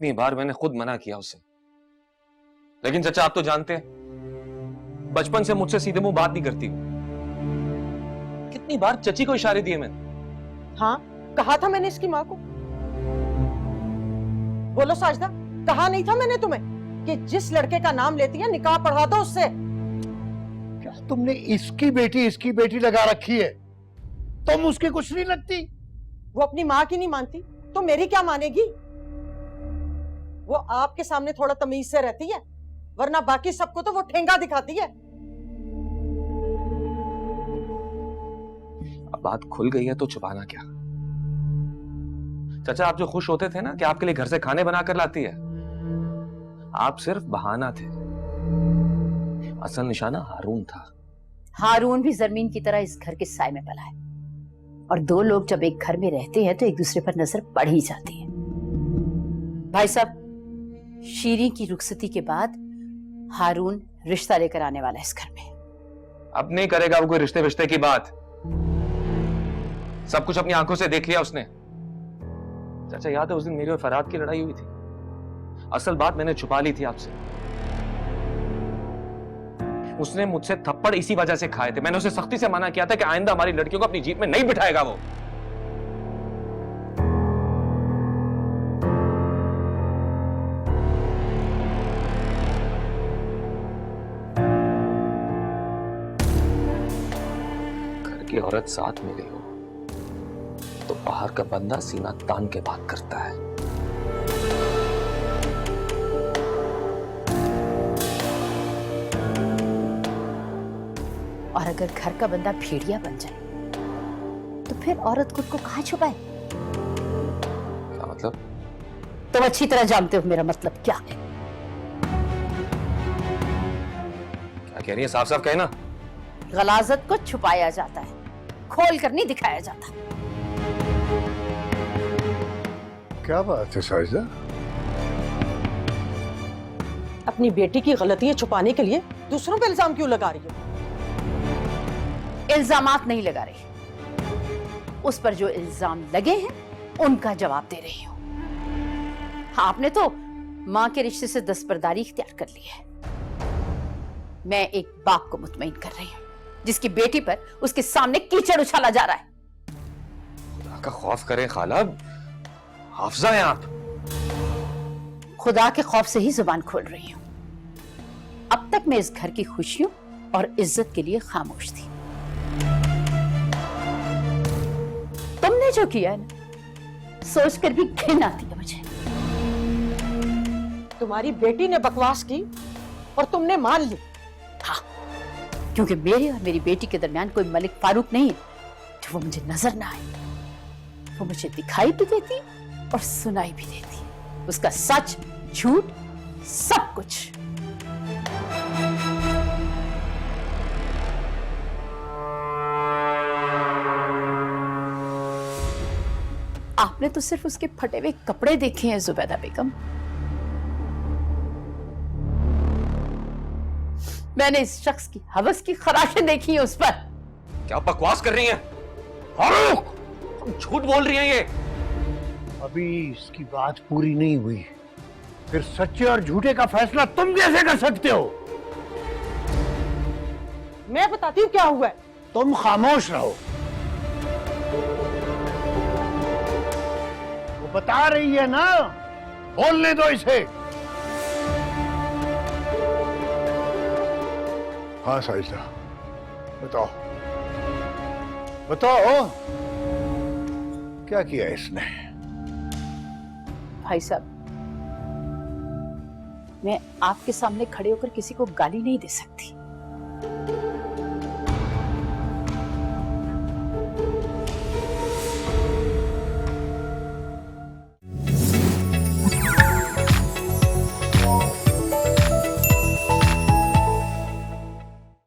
इतनी बार मैंने खुद मना किया उसे, लेकिन चाचा आप तो जानते हैं बचपन से मुझसे सीधे मुंह बात नहीं करती। कितनी बार चची को इशारे दिए मैंने। हाँ, कहा था मैंने इसकी माँ को। बोलो साजदा, कहा नहीं था मैंने तुम्हें कि जिस लड़के का नाम लेती है निकाह पढ़वा दो उससे। क्या तुमने इसकी बेटी लगा रखी है? तुम उसकी कुछ नहीं लगती? वो अपनी माँ की नहीं मानती तो मेरी क्या मानेगी? वो आपके सामने थोड़ा तमीज से रहती है, वरना बाकी सबको तो वो ठेंगा दिखाती है। अब बात खुल गई है तो छुपाना क्या। चाचा आप जो खुश होते थे ना कि आपके लिए घर से खाने बनाकर लाती है, आप सिर्फ बहाना थे। असल निशाना हारून था। हारून भी जमीन की तरह इस घर के साए में पला है, और दो लोग जब एक घर में रहते हैं तो एक दूसरे पर नजर पड़ ही जाती है। भाई साहब, शीरी की रुखसती के बाद हारून रिश्ता लेकर आने वाला है इस घर में। अब नहीं करेगा वो कोई रिश्ते विश्ते की बात। सब कुछ अपनी आंखों से देख लिया उसने। चाचा याद है उस दिन मेरी और फराद की लड़ाई हुई थी। असल बात मैंने छुपा ली थी आपसे। उसने मुझसे थप्पड़ इसी वजह से खाए थे। मैंने उसे सख्ती से मना किया था कि आइंदा हमारी लड़कियों को अपनी जीप में नहीं बिठाएगा वो। घर की औरत साथ मिली हो तो बाहर का बंदा सीना तान के बात करता है। और अगर घर का बंदा भेड़िया बन जाए तो फिर औरत खुद को कहां छुपाए? क्या मतलब? तुम अच्छी तरह जानते हो मेरा मतलब क्या है। क्या कह रही है? साफ साफ कहना। गलाजत को छुपाया जाता है, खोल कर नहीं दिखाया जाता। क्या बात है साजिदा? अपनी बेटी की गलतियां छुपाने के लिए दूसरों पे इल्जाम क्यों लगा रही हो? इल्जामात नहीं लगा रही, उस पर जो इल्जाम लगे हैं उनका जवाब दे रही हूं। आपने तो मां के रिश्ते से दस्तबरदारी इख्तियार कर ली है। मैं एक बाप को मुतमईन कर रही हूं जिसकी बेटी पर उसके सामने कीचड़ उछाला जा रहा है। खुदा का खौफ करें खाला, हाफिजा हैं आप। खुदा के खौफ से ही जुबान खोल रही हूं। अब तक मैं इस घर की खुशियों और इज्जत के लिए खामोश थी। तुमने जो किया है ना, सोचकर भी घिन आती है मुझे। तुम्हारी बेटी ने बकवास की और तुमने मान ली। हाँ, क्योंकि मेरे और मेरी बेटी के दरमियान कोई मलिक फारूक नहीं है जो वो मुझे नजर ना आए। वो मुझे दिखाई भी देती और सुनाई भी देती। उसका सच झूठ सब कुछ। आपने तो सिर्फ उसके फटे हुए कपड़े देखे हैं जुबैदा बेगम। मैंने इस शख्स की हवस की खराशें देखी हैं उस पर। क्या बकवास कर रही हैं? फारूक, झूठ बोल रही हैं ये। अभी इसकी बात पूरी नहीं हुई, फिर सच्चे और झूठे का फैसला तुम कैसे कर सकते हो? मैं बताती हूँ क्या हुआ है। तुम खामोश रहो। वो बता रही है ना, बोलने दो इसे। हाँ साजिदा, बताओ बताओ, क्या किया इसने? भाई साहब, मैं आपके सामने खड़े होकर किसी को गाली नहीं दे सकती।